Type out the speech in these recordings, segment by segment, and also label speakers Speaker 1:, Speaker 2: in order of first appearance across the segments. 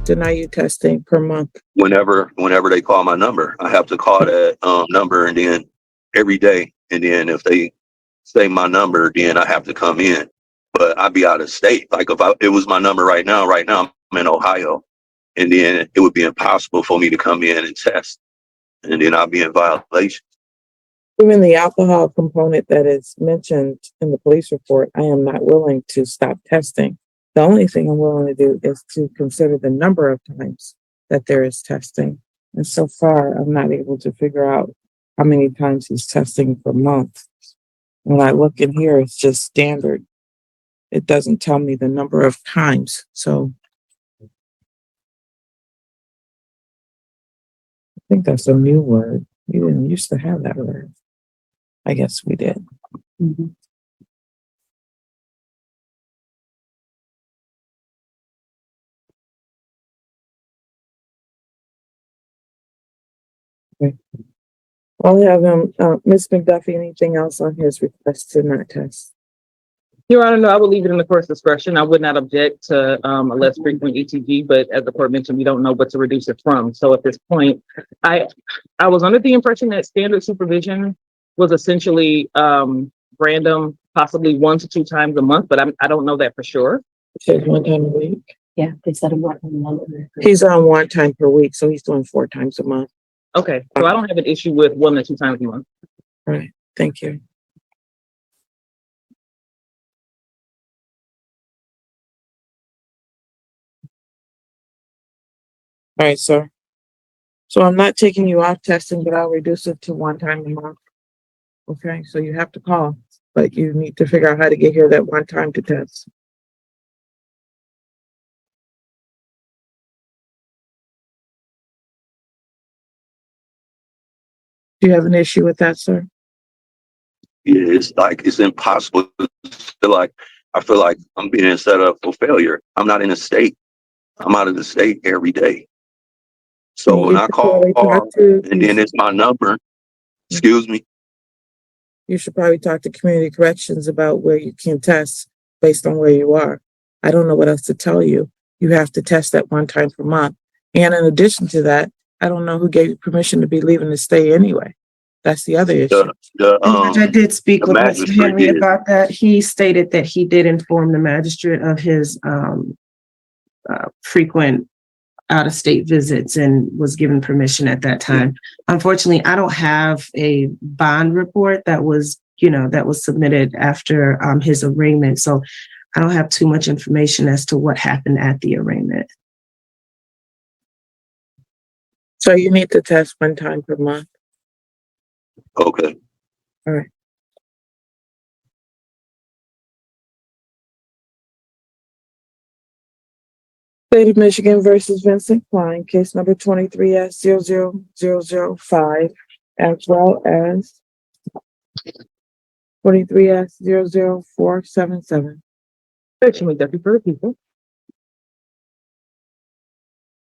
Speaker 1: deny you testing per month?
Speaker 2: Whenever they call my number, I have to call that number, and then every day. And then if they say my number, then I have to come in. But I'd be out of state. Like if it was my number right now I'm in Ohio, and then it would be impossible for me to come in and test, and then I'll be in violation.
Speaker 1: Even the alcohol component that is mentioned in the police report, I am not willing to stop testing. The only thing I'm willing to do is to consider the number of times that there is testing. And so far, I'm not able to figure out how many times he's testing per month. When I look in here, it's just standard. It doesn't tell me the number of times. So I think that's a new word. We didn't used to have that word. I guess we did. Mm-hmm. Okay. I'll have Ms. McDuffie, anything else on his request to not test?
Speaker 3: Your Honor, no, I would leave it in the court's discretion. I would not object to a less frequent ETG, but as the court mentioned, we don't know what to reduce it from. So at this point, I was under the impression that standard supervision was essentially random, possibly 1 to 2 times a month, but I don't know that for sure.
Speaker 1: It says 1 time a week.
Speaker 4: Yeah, they said a month.
Speaker 1: He's on 1 time per week, so he's doing 4 times a month.
Speaker 3: Okay, so I don't have an issue with 1 to 2 times a month.
Speaker 1: All right, thank you. All right, sir. So I'm not taking you off testing, but I'll reduce it to 1 time a month. Okay, so you have to call, but you need to figure out how to get here that 1 time to test. Do you have an issue with that, sir?
Speaker 2: Yeah, it's impossible. I feel like I'm being set up for failure. I'm not in a state. I'm out of the state every day. So when I call, and then it's my number, excuse me.
Speaker 1: You should probably talk to community corrections about where you can test based on where you are. I don't know what else to tell you. You have to test that 1 time per month. And in addition to that, I don't know who gave you permission to be leaving the state anyway. That's the other issue.
Speaker 5: I did speak with Mr. Henry about that. He stated that he did inform the magistrate of his frequent out-of-state visits and was given permission at that time. Unfortunately, I don't have a bond report that was submitted after his arraignment. So I don't have too much information as to what happened at the arraignment.
Speaker 1: So you need to test 1 time per month.
Speaker 2: Okay.
Speaker 1: All right. State of Michigan versus Vincent Klein, case number 23S00005, as well as 23S00477.
Speaker 3: Deputy for the people.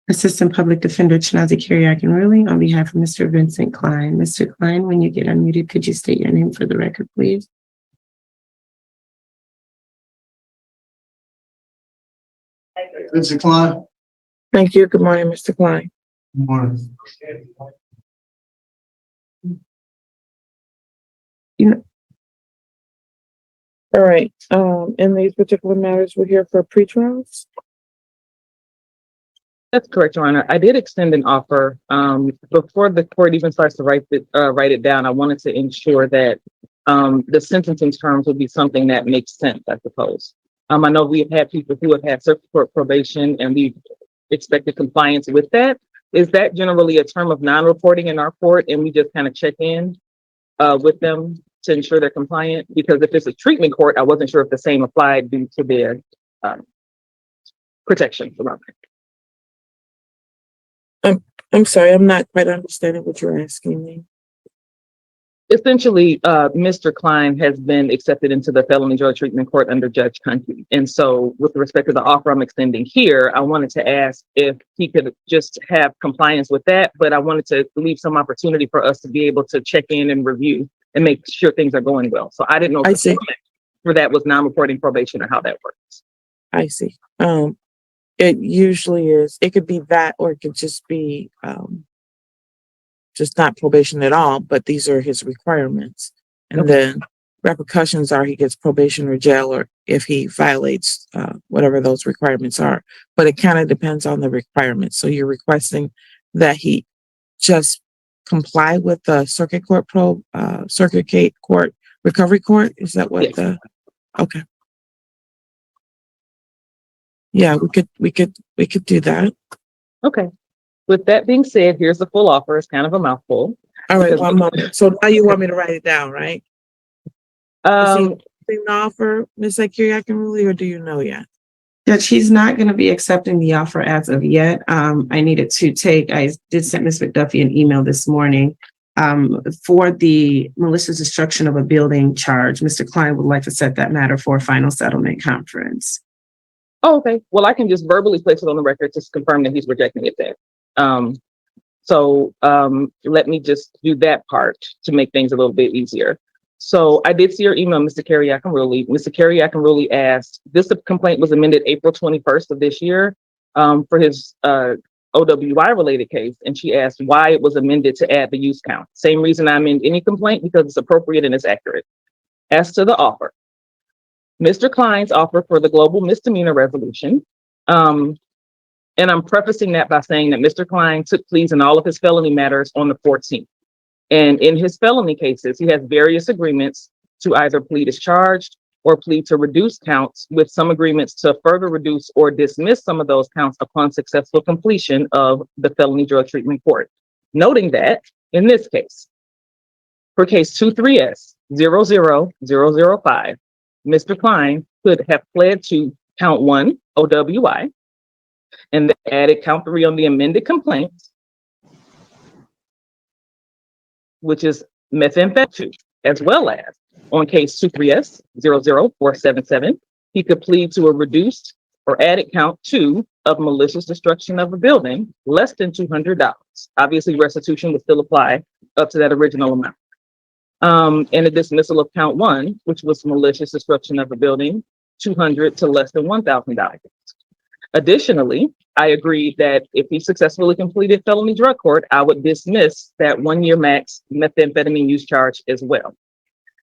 Speaker 5: Assistant Public Defender Chinazi Kyriakin-Rulli on behalf of Mr. Vincent Klein. Mr. Klein, when you get unmuted, could you state your name for the record, please?
Speaker 6: Vincent Klein.
Speaker 1: Thank you. Good morning, Mr. Klein.
Speaker 6: Good morning.
Speaker 1: All right. In these particular matters, we're here for pretrials.
Speaker 3: That's correct, Your Honor. I did extend an offer before the court even starts to write it down. I wanted to ensure that the sentencing terms would be something that makes sense, I suppose. I know we've had people who have had circuit court probation, and we've expected compliance with that. Is that generally a term of non-reporting in our court, and we just kind of check in with them to ensure they're compliant? Because if it's a treatment court, I wasn't sure if the same applied due to their protection around it.
Speaker 1: I'm sorry, I'm not quite understanding what you're asking me.
Speaker 3: Essentially, Mr. Klein has been accepted into the felony drug treatment court under Judge Cunty. And so with respect to the offer I'm extending here, I wanted to ask if he could just have compliance with that, but I wanted to leave some opportunity for us to be able to check in and review and make sure things are going well. So I didn't know if for that was non-reporting probation or how that works.
Speaker 1: I see. It usually is. It could be that, or it could just be just not probation at all, but these are his requirements. And
Speaker 3: Okay.
Speaker 1: then repercussions are he gets probation or jail, or if he violates whatever those requirements are. But it kind of depends on the requirements. So you're requesting that he just comply with the circuit court recovery court. Is that what
Speaker 3: Yes.
Speaker 1: okay. Yeah, we could do that.
Speaker 3: Okay. With that being said, here's the full offer. It's kind of a mouthful.
Speaker 1: All right,
Speaker 3: Because-
Speaker 1: one moment. So now you want me to write it down, right? Is he accepting the offer, Ms. Kyriakin, or do you know yet?
Speaker 5: Judge, he's not going to be accepting the offer as of yet. I did send Ms. McDuffie an email this morning. For the malicious destruction of a building charge, Mr. Klein would like to set that matter for a final settlement conference.
Speaker 3: Oh, okay. Well, I can just verbally place it on the record to confirm that he's rejecting it then. Let me just do that part to make things a little bit easier. So I did see your email, Mr. Kyriakin. Mr. Kyriakin asked, this complaint was amended April 21st of this year for his OWI related case. And she asked why it was amended to add the use count. Same reason I amend any complaint, because it's appropriate and it's accurate. As to the offer, Mr. Klein's offer for the global misdemeanor resolution. And I'm prefacing that by saying that Mr. Klein took pleas in all of his felony matters on the 14th. And in his felony cases, he has various agreements to either plead as charged or plead to reduce counts, with some agreements to further reduce or dismiss some of those counts upon successful completion of the felony drug treatment court. Noting that in this case, for case 23S00005, Mr. Klein could have pled to count 1 OWI and then added count 3 on the amended complaint, which is methamphetamine, as well as on case 23S00477, he could plead to a reduced or added count 2 of malicious destruction of a building less than $200. Obviously, restitution would still apply up to that original amount. And a dismissal of count 1, which was malicious destruction of a building, $200 to less than $1,000. Additionally, I agreed that if he successfully completed felony drug court, I would dismiss that 1-year max methamphetamine use charge as well.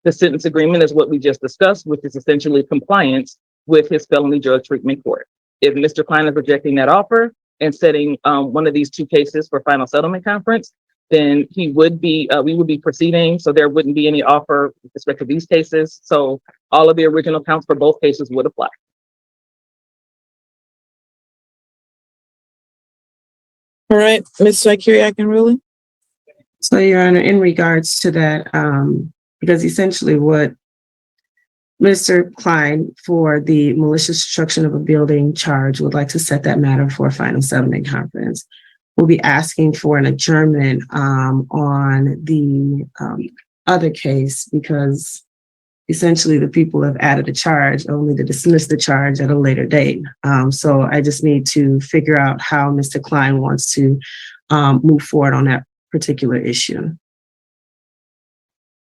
Speaker 3: The sentence agreement is what we just discussed, which is essentially compliance with his felony drug treatment court. If Mr. Klein is rejecting that offer and setting one of these 2 cases for final settlement conference, then we would be proceeding. So there wouldn't be any offer with respect to these cases. So all of the original counts for both cases would apply.
Speaker 1: All right, Ms. Kyriakin.
Speaker 5: So, Your Honor, in regards to that, because essentially what Mr. Klein for the malicious destruction of a building charge would like to set that matter for a final settlement conference. We'll be asking for an adjournment on the other case, because essentially the people have added a charge only to dismiss the charge at a later date. So I just need to figure out how Mr. Klein wants to move forward on that particular issue.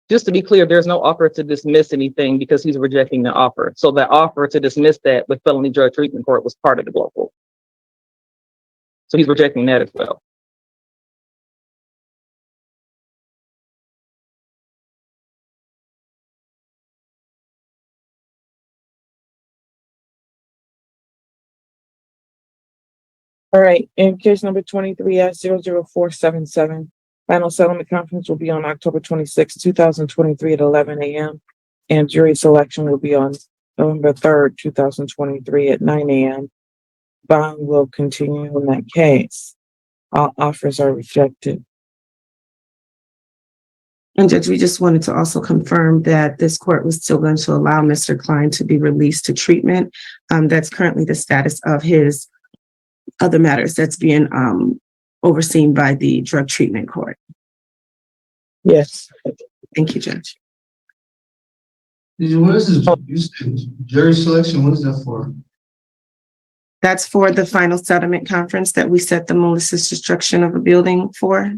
Speaker 3: Just to be clear, there's no offer to dismiss anything because he's rejecting the offer. So the offer to dismiss that with felony drug treatment court was part of the global. So he's rejecting that as well.
Speaker 1: All right, in case number 23S00477, final settlement conference will be on October 26, 2023 at 11 a.m. And jury selection will be on November 3rd, 2023 at 9 a.m. Bond will continue in that case. All offers are rejected.
Speaker 5: And Judge, we just wanted to also confirm that this court was still going to allow Mr. Klein to be released to treatment. That's currently the status of his other matters that's being overseen by the drug treatment court.
Speaker 1: Yes.
Speaker 5: Thank you, Judge.
Speaker 6: What is this jury selection? What is that for?
Speaker 5: That's for the final settlement conference that we set the malicious destruction of a building for.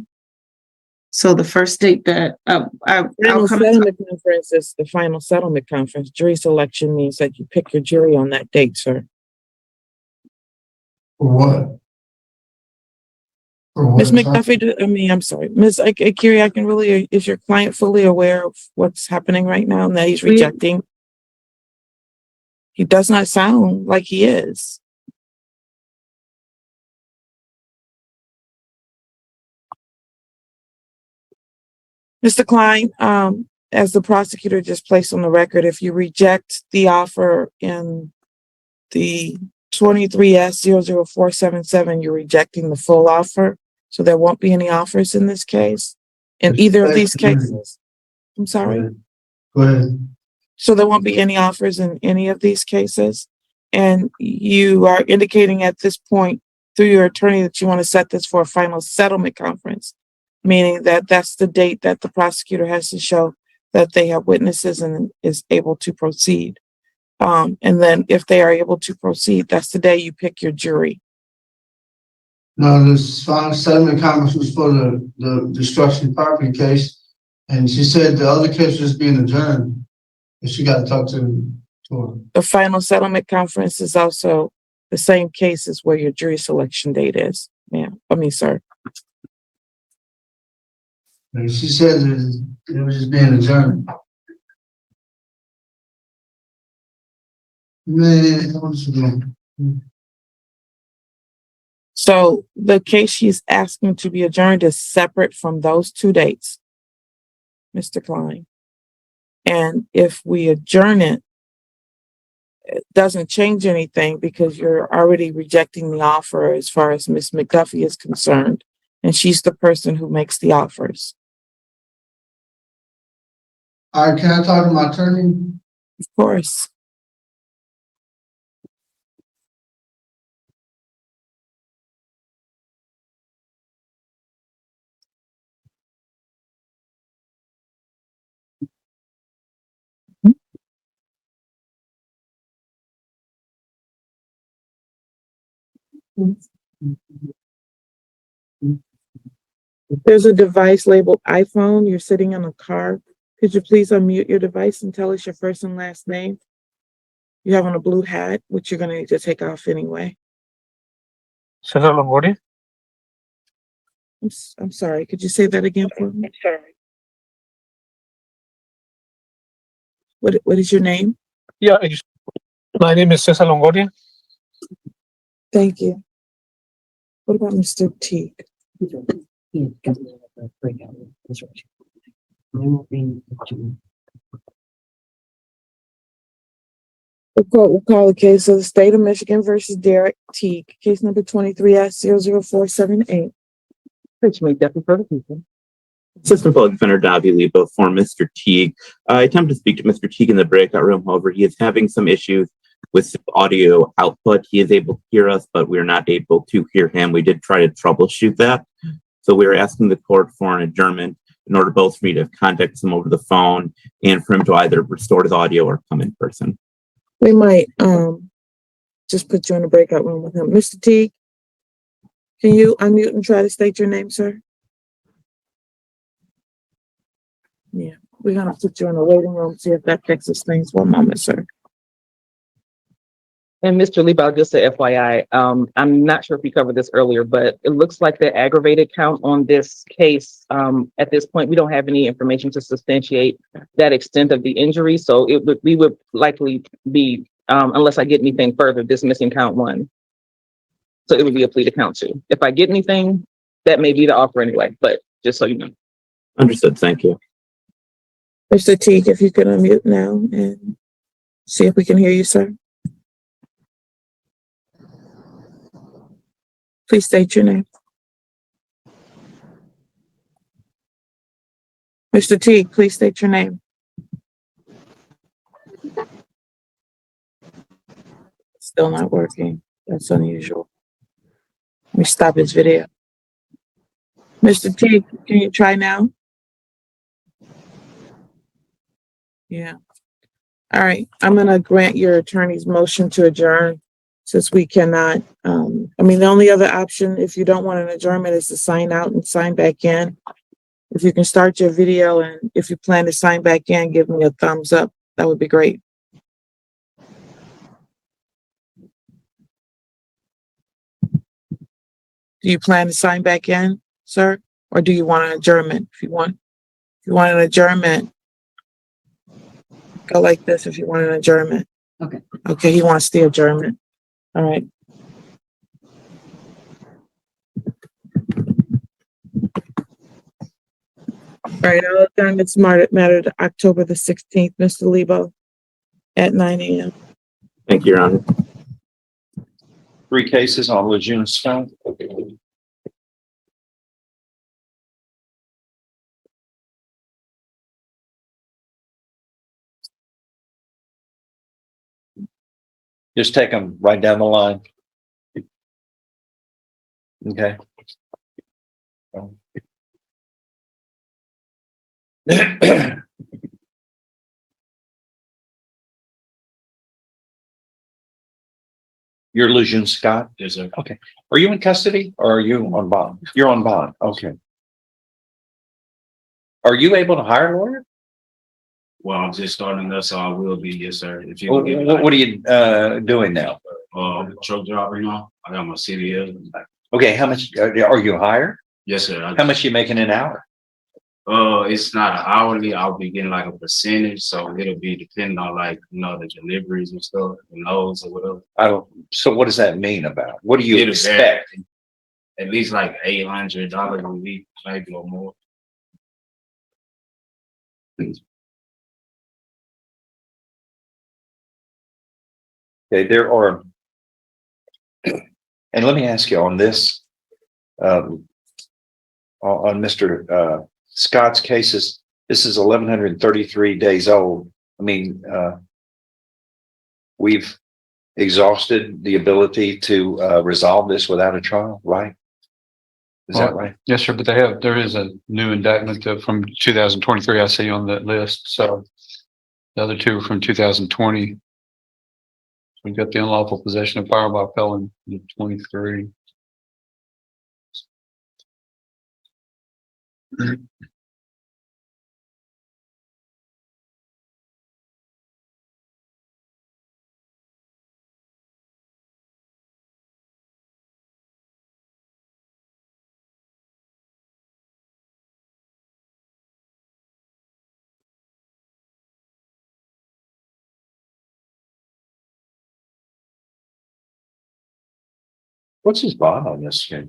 Speaker 5: So the first date that
Speaker 1: Final settlement conference is the final settlement conference. Jury selection means that you pick your jury on that date, sir.
Speaker 6: For what? For what?
Speaker 1: Ms. McDuffie, I'm sorry, Ms. Akiri, is your client fully aware of what's happening right now and that he's rejecting? He does not sound like he is. Mr. Klein, as the prosecutor just placed on the record, if you reject the offer in the 23S00477, you're rejecting the full offer. So there won't be any offers in this case, in either of these cases. I'm sorry.
Speaker 6: Go ahead.
Speaker 1: So there won't be any offers in any of these cases. And you are indicating at this point through your attorney that you want to set this for a final settlement conference, meaning that that's the date that the prosecutor has to show that they have witnesses and is able to proceed. And then if they are able to proceed, that's the day you pick your jury.
Speaker 6: No, this final settlement conference was for the destruction property case, and she said the other case was being adjourned, and she got to talk to her.
Speaker 1: The final settlement conference is also the same case as where your jury selection date is, ma'am. Sir.
Speaker 6: And she said it was just being adjourned. Man, what's going on?
Speaker 1: So the case she's asking to be adjourned is separate from those two dates, Mr. Klein. And if we adjourn it, it doesn't change anything because you're already rejecting the offer as far as Ms. McDuffie is concerned. And she's the person who makes the offers.
Speaker 6: All right, can I talk to my attorney?
Speaker 1: Of course. There's a device labeled iPhone. You're sitting in a car. Could you please unmute your device and tell us your first and last name? You have on a blue hat, which you're going to need to take off anyway.
Speaker 4: Cesar Longoria?
Speaker 1: I'm sorry. Could you say that again for me?
Speaker 4: Sorry.
Speaker 1: What is your name?
Speaker 4: Yeah, my name is Cesar Longoria.
Speaker 1: Thank you. What about Mr. Teague? We'll call the case of the state of Michigan versus Derek Teague, case number 23S00478.
Speaker 3: Please make that for the people.
Speaker 7: Assistant Public Defender Davi Lebo for Mr. Teague. I attempted to speak to Mr. Teague in the breakout room. However, he is having some issues with audio output. He is able to hear us, but we're not able to hear him. We did try to troubleshoot that. So we are asking the court for an adjournment in order both for me to contact him over the phone and for him to either restore his audio or come in person.
Speaker 1: We might just put you in the breakout room with him. Mr. Teague, can you unmute and try to state your name, sir? Yeah, we're gonna put you in the waiting room, see if that fixes things. One moment, sir.
Speaker 3: And Mr. Lebo, just a FYI, I'm not sure if we covered this earlier, but it looks like the aggravated count on this case, at this point, we don't have any information to substantiate that extent of the injury. So we would likely be, unless I get anything further, dismissing count one. So it would be a plea to count two. If I get anything, that may be the offer anyway, but just so you know.
Speaker 7: Understood. Thank you.
Speaker 1: Mr. Teague, if you could unmute now and see if we can hear you, sir. Please state your name. Mr. Teague, please state your name. Still not working. That's unusual. Let me stop his video. Mr. Teague, can you try now? Yeah. All right. I'm going to grant your attorney's motion to adjourn since we cannot. The only other option, if you don't want an adjournment, is to sign out and sign back in. If you can start your video and if you plan to sign back in, give me a thumbs up. That would be great. Do you plan to sign back in, sir? Or do you want an adjournment? If you want an adjournment, go like this if you want an adjournment.
Speaker 8: Okay.
Speaker 1: Okay, he wants the adjournment. All right. All right, I'll adjourn this matter to October the 16th, Mr. Lebo, at 9 a.m.
Speaker 7: Thank you, Your Honor.
Speaker 9: 3 cases on Lejeune Scott. Just take them right down the line. Okay. You're Lejeune Scott?
Speaker 10: Yes, sir.
Speaker 9: Okay. Are you in custody or are you on bond? You're on bond. Okay. Are you able to hire a lawyer?
Speaker 10: Well, I'm just starting this, so I will be, yes, sir. If you
Speaker 9: What,
Speaker 10: give me
Speaker 9: what are you doing now?
Speaker 10: truck driver now, I got my CDL.
Speaker 9: Okay, how much are you hired?
Speaker 10: Yes, sir.
Speaker 9: How much you making an hour?
Speaker 10: It's not an hourly. I'll be getting like a percentage, so it'll be depending on like the deliveries and stuff, and those or whatever.
Speaker 9: I don't. So what does that mean about? What do you
Speaker 10: It'll
Speaker 9: expect?
Speaker 10: vary. At least like $800 a week, maybe or more.
Speaker 9: Okay, there are, and let me ask you on this, on Mr. Scott's cases, this is 1,133 days old. I mean, we've exhausted the ability to resolve this without a trial, right? Is that right?
Speaker 11: Yes, sir, but there is a new indictment from 2023 I see on that list, so the other two are from 2020. We've got the unlawful possession of firearm by a felon in 23.
Speaker 9: What's his bond on this case?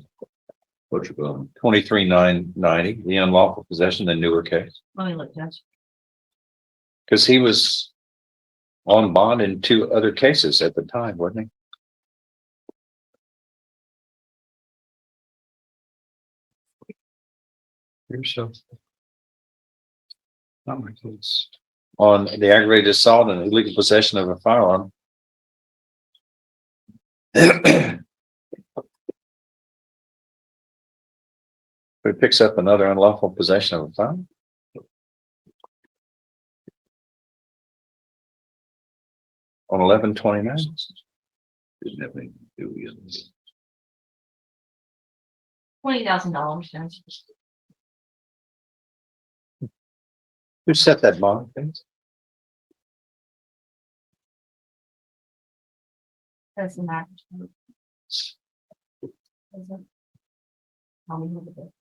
Speaker 9: What's your bond? 23,990, the unlawful possession, the newer case.
Speaker 8: Let me look, Judge.
Speaker 9: Because he was on bond in 2 other cases at the time, wasn't he?
Speaker 11: Here's so. Not my case.
Speaker 9: On the aggravated assault and illegal possession of a firearm. But it picks up another unlawful possession of a firearm. On 11/29.
Speaker 8: $20,000, Judge.
Speaker 9: Who set that bond, please?
Speaker 8: That's the max. Tell me who it is.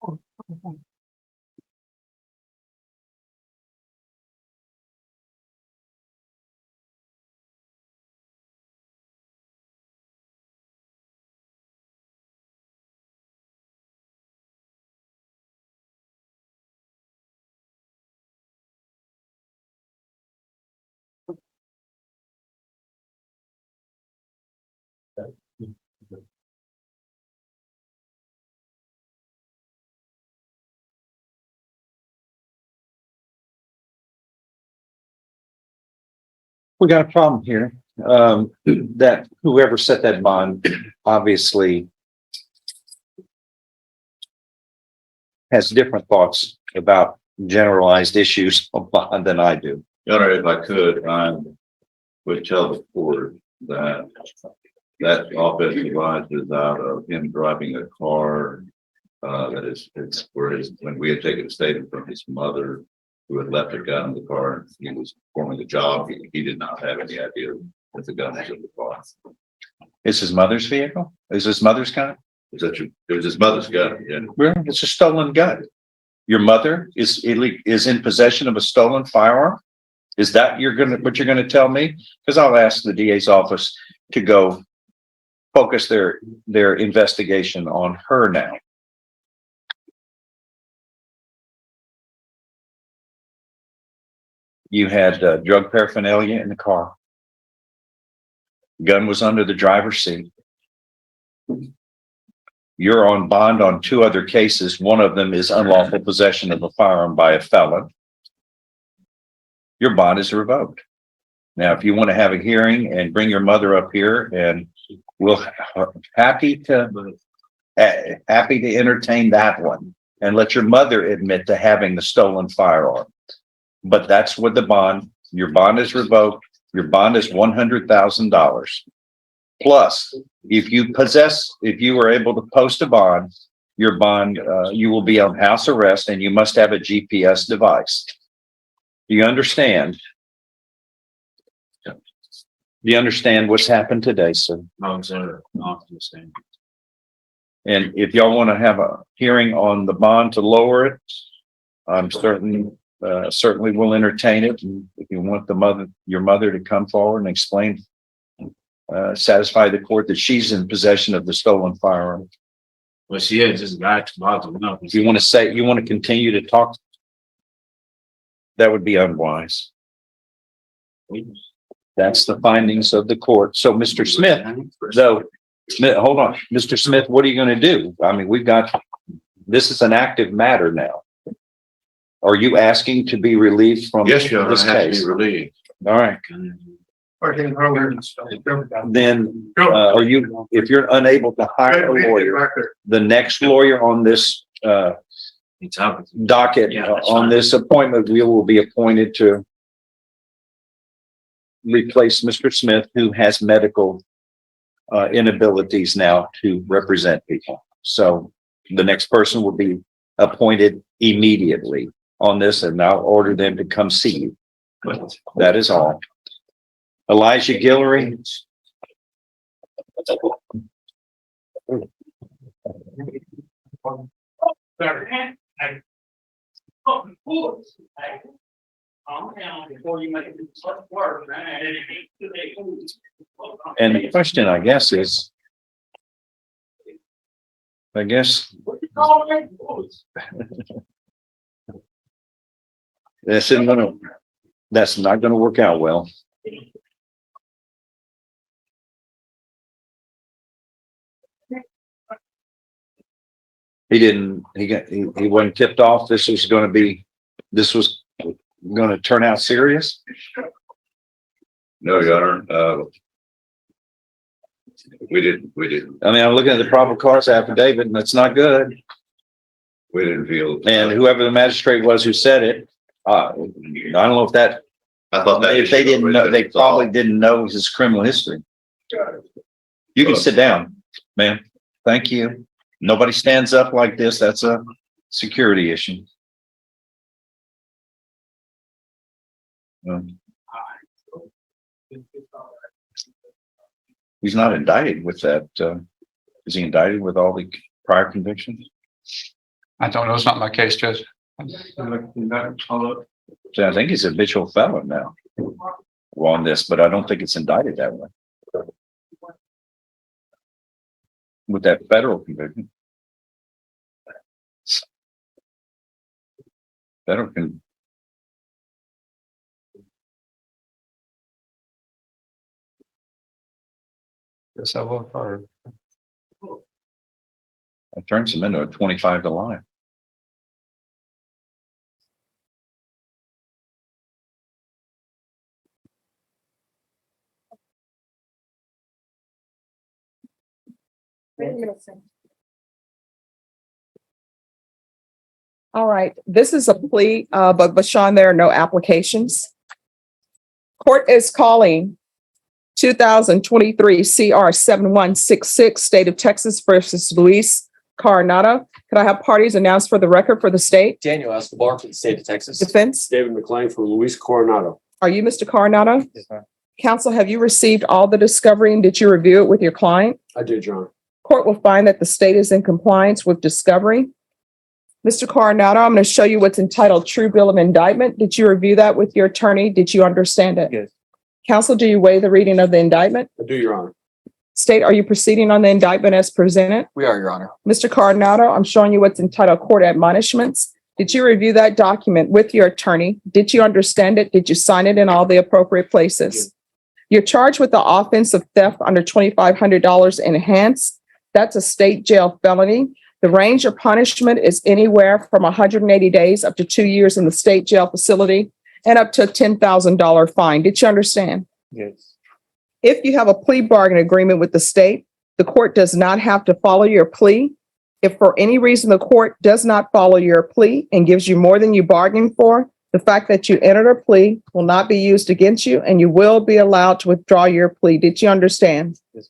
Speaker 8: Oh, okay.
Speaker 9: We got a problem here. That whoever set that bond obviously has different thoughts about generalized issues of bond than I do.
Speaker 12: Your Honor, if I could, I would tell the court that that offensive line is out of him driving a car. That is, it's where his, when we had taken a statement from his mother who had left a gun in the car and he was performing the job, he did not have any idea that the gun was in the car.
Speaker 9: Is his mother's vehicle? Is his mother's gun?
Speaker 12: Is that true? It was his mother's gun, yeah.
Speaker 9: Well, it's a stolen gun. Your mother is in possession of a stolen firearm? Is that what you're gonna tell me? Because I'll ask the DA's office to go focus their investigation on her now. You had drug paraphernalia in the car. Gun was under the driver's seat. You're on bond on 2 other cases. One of them is unlawful possession of a firearm by a felon. Your bond is revoked. Now, if you want to have a hearing and bring your mother up here, and we'll happy to entertain that one and let your mother admit to having the stolen firearm. But that's what your bond is revoked. Your bond is $100,000. Plus, if you were able to post a bond, your bond, you will be on house arrest and you must have a GPS device. Do you understand? Do you understand what's happened today, sir?
Speaker 10: No, sir. I understand.
Speaker 9: And if y'all want to have a hearing on the bond to lower it, I'm certainly will entertain it. And if you want your mother to come forward and explain, satisfy the court that she's in possession of the stolen firearm.
Speaker 10: Well, she had just got to bother enough.
Speaker 9: If you want to continue to talk, that would be unwise. That's the findings of the court. So, Mr. Smith, hold on, Mr. Smith, what are you going to do? I mean, this is an active matter now. Are you asking to be relieved from
Speaker 12: Yes, Your Honor,
Speaker 9: this
Speaker 12: I have to
Speaker 9: case?
Speaker 12: be relieved.
Speaker 9: All right. Then, if you're unable to hire a lawyer, the next lawyer on this docket, on this appointment, we will be appointed to replace Mr. Smith, who has medical inabilities now to represent people. So the next person will be appointed immediately on this, and I'll order them to come see you. That is all. Elijah Guillory. And the question, I guess, is, that's not gonna work out well. He wasn't tipped off. This was going to turn out serious.
Speaker 12: No, Your Honor. We didn't.
Speaker 9: I mean, I'm looking at the probable cause affidavit and it's not good.
Speaker 12: We didn't feel.
Speaker 9: And whoever the magistrate was who said it, I don't know if that,
Speaker 12: I thought that
Speaker 9: if they didn't know, they probably didn't know his criminal history. You can sit down, ma'am. Thank you. Nobody stands up like this. That's a security issue. He's not indicted with that. Is he indicted with all the prior convictions?
Speaker 11: I don't know. It's not my case, Judge.
Speaker 9: So I think he's a habitual felon now on this, but I don't think it's indicted that way. With that federal conviction.
Speaker 11: Yes, I will.
Speaker 9: It turns him into a 25 to life.
Speaker 13: All right, this is a plea, but Sean, there are no applications. Court is calling 2023 CR 7166, State of Texas versus Luis Coronado. Could I have parties announced for the record for the state?
Speaker 14: Daniel Escobar for the state of Texas.
Speaker 13: Defense?
Speaker 14: David McLean for Luis Coronado.
Speaker 13: Are you Mr. Coronado?
Speaker 14: Yes, ma'am.
Speaker 13: Counsel, have you received all the discovery and did you review it with your client?
Speaker 14: I did, Your Honor.
Speaker 13: Court will find that the state is in compliance with discovery. Mr. Coronado, I'm going to show you what's entitled True Bill of Indictment. Did you review that with your attorney? Did you understand it?
Speaker 14: Yes.
Speaker 13: Counsel, do you waive the reading of the indictment?
Speaker 14: I do, Your Honor.
Speaker 13: State, are you proceeding on the indictment as presented?
Speaker 14: We are, Your Honor.
Speaker 13: Mr. Coronado, I'm showing you what's entitled Court Admonishments. Did you review that document with your attorney? Did you understand it? Did you sign it in all the appropriate places?
Speaker 14: Yes.
Speaker 13: You're charged with the offense of theft under $2,500 enhanced. That's a state jail felony. The range of punishment is anywhere from 180 days up to 2 years in the state jail facility and up to a $10,000 fine. Did you understand?
Speaker 14: Yes.
Speaker 13: If you have a plea bargain agreement with the state, the court does not have to follow your plea. If for any reason the court does not follow your plea and gives you more than you bargained for, the fact that you entered a plea will not be used against you and you will be allowed to withdraw your plea. Did you understand?
Speaker 14: Yes.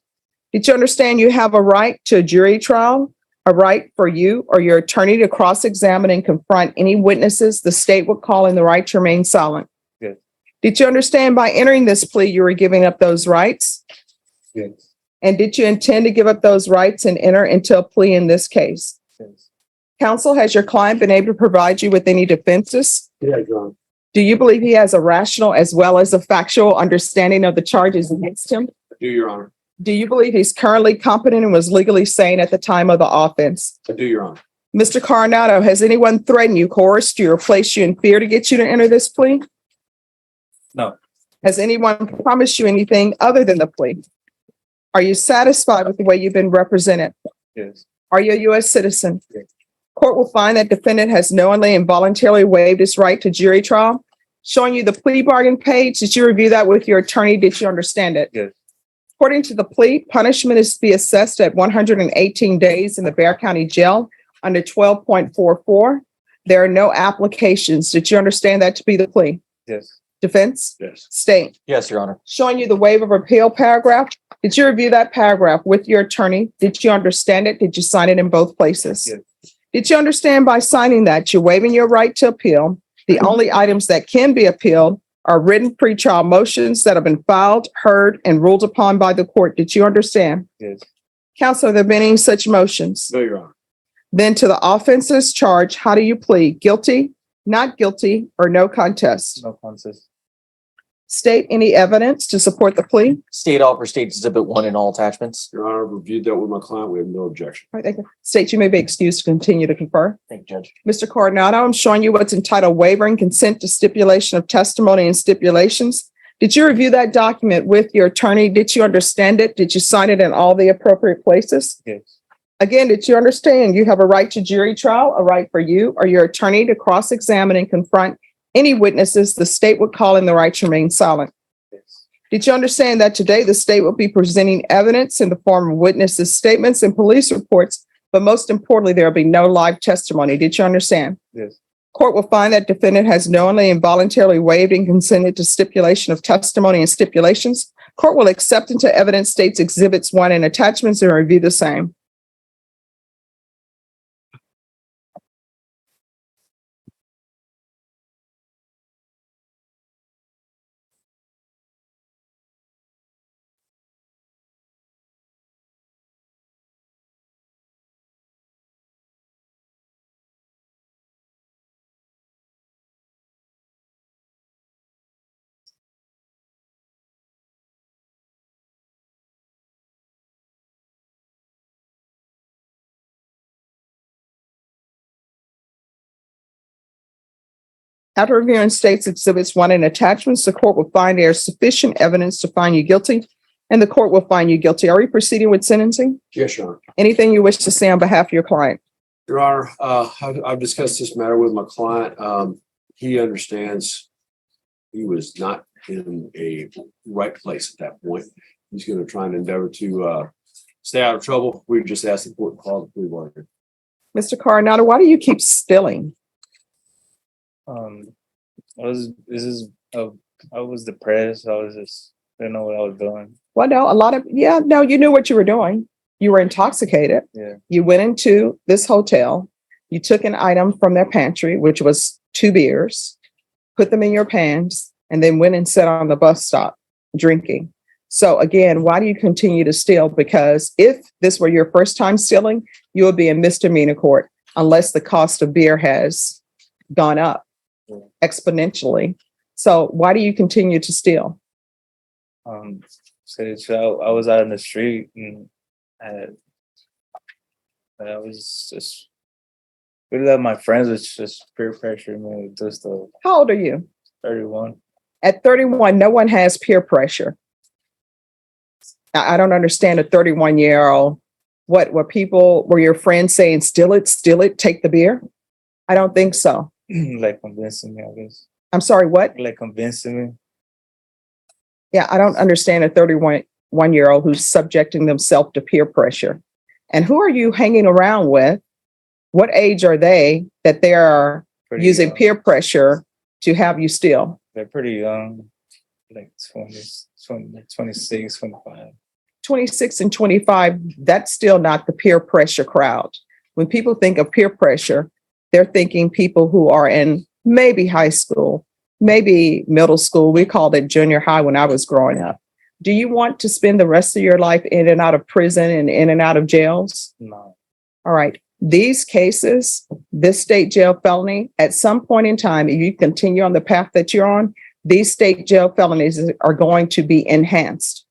Speaker 13: Did you understand you have a right to a jury trial, a right for you or your attorney to cross-examine and confront any witnesses the state would call in the right to remain silent?
Speaker 14: Yes.
Speaker 13: Did you understand by entering this plea, you were giving up those rights?
Speaker 14: Yes.
Speaker 13: And did you intend to give up those rights and enter into a plea in this case?
Speaker 14: Yes.
Speaker 13: Counsel, has your client been able to provide you with any defenses?
Speaker 14: Yeah, Your Honor.
Speaker 13: Do you believe he has a rational as well as a factual understanding of the charges against him?
Speaker 14: I do, Your Honor.
Speaker 13: Do you believe he's currently competent and was legally sane at the time of the offense?
Speaker 14: I do, Your Honor.
Speaker 13: Mr. Coronado, has anyone threatened you, coerced you, or placed you in fear to get you to enter this plea?
Speaker 14: No.
Speaker 13: Has anyone promised you anything other than the plea? Are you satisfied with the way you've been represented?
Speaker 14: Yes.
Speaker 13: Are you a U.S. citizen?
Speaker 14: Yes.
Speaker 13: Court will find that defendant has knowingly and voluntarily waived his right to jury trial. Showing you the plea bargain page, did you review that with your attorney? Did you understand it?
Speaker 14: Yes.
Speaker 13: According to the plea, punishment is to be assessed at 118 days in the Bexar County Jail under 12.44. There are no applications. Did you understand that to be the plea?
Speaker 14: Yes.
Speaker 13: Defense?
Speaker 14: Yes.
Speaker 13: State.
Speaker 14: Yes, Your Honor.
Speaker 13: Showing you the waiver of appeal paragraph. Did you review that paragraph with your attorney? Did you understand it? Did you sign it in both places?
Speaker 14: Yes.
Speaker 13: Did you understand by signing that you're waiving your right to appeal? The only items that can be appealed are written pretrial motions that have been filed, heard, and ruled upon by the court. Did you understand?
Speaker 14: Yes.
Speaker 13: Counsel, have there been any such motions?
Speaker 14: No, Your Honor.
Speaker 13: Then to the offenses charged, how do you plead? Guilty, not guilty, or no contest?
Speaker 14: No contest.
Speaker 13: State any evidence to support the plea?
Speaker 14: State offer State Exhibit 1 in all attachments.
Speaker 15: Your Honor, I've reviewed that with my client. We have no objection.
Speaker 13: All right, thank you. State, you may be excused to continue to confer.
Speaker 14: Thank you, Judge.
Speaker 13: Mr. Coronado, I'm showing you what's entitled waiver and consent to stipulation of testimony and stipulations. Did you review that document with your attorney? Did you understand it? Did you sign it in all the appropriate places?
Speaker 14: Yes.
Speaker 13: Again, did you understand you have a right to jury trial, a right for you or your attorney to cross-examine and confront any witnesses the state would call in the right to remain silent?
Speaker 14: Yes.
Speaker 13: Did you understand that today the state will be presenting evidence in the form of witnesses' statements and police reports, but most importantly, there will be no live testimony? Did you understand?
Speaker 14: Yes.
Speaker 13: Court will find that defendant has knowingly and voluntarily waived and consented to stipulation of testimony and stipulations. Court will accept into evidence State's Exhibits 1 and attachments and review the same. After reviewing State's Exhibits 1 and attachments, the court will find there is sufficient evidence to find you guilty, and the court will find you guilty. Are we proceeding with sentencing?
Speaker 15: Yes, Your Honor.
Speaker 13: Anything you wish to say on behalf of your client?
Speaker 15: Your Honor, I've discussed this matter with my client. He understands he was not in a right place at that point. He's going to try and endeavor to stay out of trouble. We just asked the court to call the plea bargain.
Speaker 13: Mr. Coronado, why do you keep stealing?
Speaker 10: I was depressed. I was just didn't know what I was doing.
Speaker 13: Well, no, you knew what you were doing. You were intoxicated.
Speaker 10: Yeah.
Speaker 13: You went into this hotel. You took an item from their pantry, which was 2 beers, put them in your pants, and then went and sat on the bus stop drinking. So again, why do you continue to steal? Because if this were your first time stealing, you would be in misdemeanor court unless the cost of beer has gone up exponentially. So why do you continue to steal?
Speaker 10: So I was out in the street and I was just really that my friends was just peer pressure me to do stuff.
Speaker 13: How old are you?
Speaker 10: 31.
Speaker 13: At 31, no one has peer pressure. I don't understand a 31-year-old. What were your friends saying? Steal it, take the beer? I don't think so.
Speaker 10: Like convincing me, I guess.
Speaker 13: I'm sorry, what?
Speaker 10: Like convincing me.
Speaker 13: Yeah, I don't understand a 31-year-old who's subjecting themselves to peer pressure. And who are you hanging around with? What age are they that they are
Speaker 10: Pretty
Speaker 13: using
Speaker 10: young.
Speaker 13: peer pressure to have you steal?
Speaker 10: They're pretty young, like 26, 25.
Speaker 13: 26 and 25, that's still not the peer pressure crowd. When people think of peer pressure, they're thinking people who are in maybe high school, maybe middle school. We called it junior high when I was growing up. Do you want to spend the rest of your life in and out of prison and in and out of jails?
Speaker 10: No.
Speaker 13: All right. These cases, this state jail felony, at some point in time, if you continue on the path that you're on, these state jail felonies are going to be enhanced.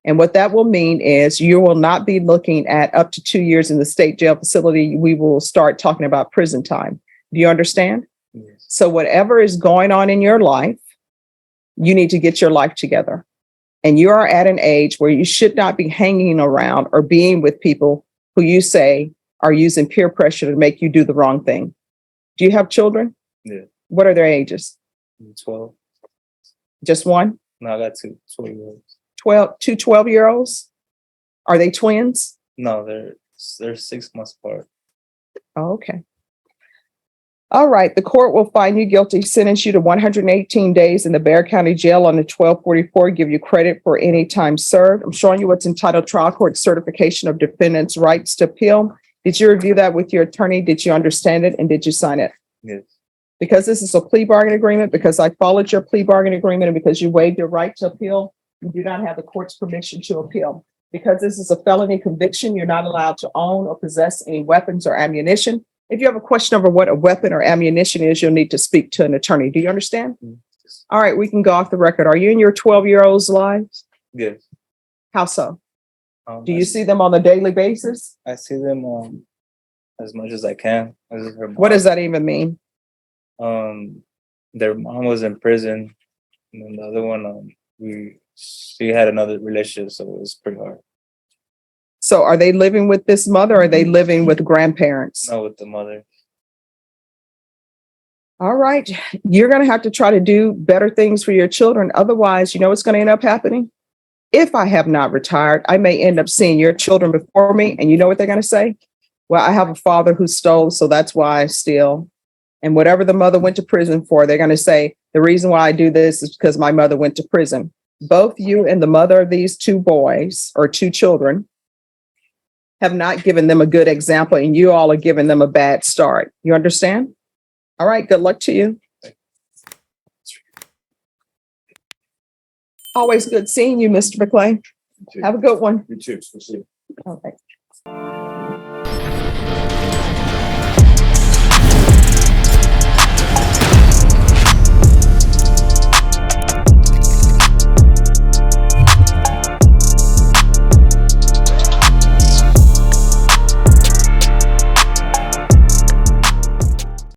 Speaker 13: And what that will mean is you will not be looking at up to 2 years in the state jail facility. We will start talking about prison time. Do you understand?
Speaker 10: Yes.
Speaker 13: So whatever is going on in your life, you need to get your life together. And you are at an age where you should not be hanging around or being with people who you say are using peer pressure to make you do the wrong thing. Do you have children?
Speaker 10: Yeah.
Speaker 13: What are their ages?
Speaker 10: 12.
Speaker 13: Just one?
Speaker 10: No, I got 2 12-year-olds.
Speaker 13: 2 12-year-olds? Are they twins?
Speaker 10: No, they're 6 months apart.
Speaker 13: Oh, okay. All right. The court will find you guilty, sentence you to 118 days in the Bexar County Jail on the 1244, give you credit for any time served. I'm showing you what's entitled Trial Court Certification of Defendant's Rights to Appeal. Did you review that with your attorney? Did you understand it? And did you sign it?
Speaker 10: Yes.
Speaker 13: Because this is a plea bargain agreement, because I followed your plea bargain agreement, and because you waived your right to appeal, you do not have the court's permission to appeal. Because this is a felony conviction, you're not allowed to own or possess any weapons or ammunition. If you have a question over what a weapon or ammunition is, you'll need to speak to an attorney. Do you understand?
Speaker 10: Yes.
Speaker 13: All right, we can go off the record. Are you in your 12-year-old's lives?
Speaker 10: Yes.
Speaker 13: How so? Do
Speaker 10: I
Speaker 13: you see them on a daily basis?
Speaker 10: I see them as much as I can.
Speaker 13: What does that even mean?
Speaker 10: Their mom was in prison, and then the other one, she had another relationship, so it was pretty hard.
Speaker 13: So are they living with this mother, or are they living with grandparents?
Speaker 10: Not with the mother.
Speaker 13: All right. You're going to have to try to do better things for your children. Otherwise, you know what's going to end up happening? If I have not retired, I may end up seeing your children before me. And you know what they're going to say? Well, I have a father who stole, so that's why I steal. And whatever the mother went to prison for, they're going to say, the reason why I do this is because my mother went to prison. Both you and the mother of these 2 boys or 2 children have not given them a good example, and you all are giving them a bad start. You understand? All right. Good luck to you. Always good seeing you, Mr. McClay. Have a good one.
Speaker 15: You too. We'll see.
Speaker 13: All right.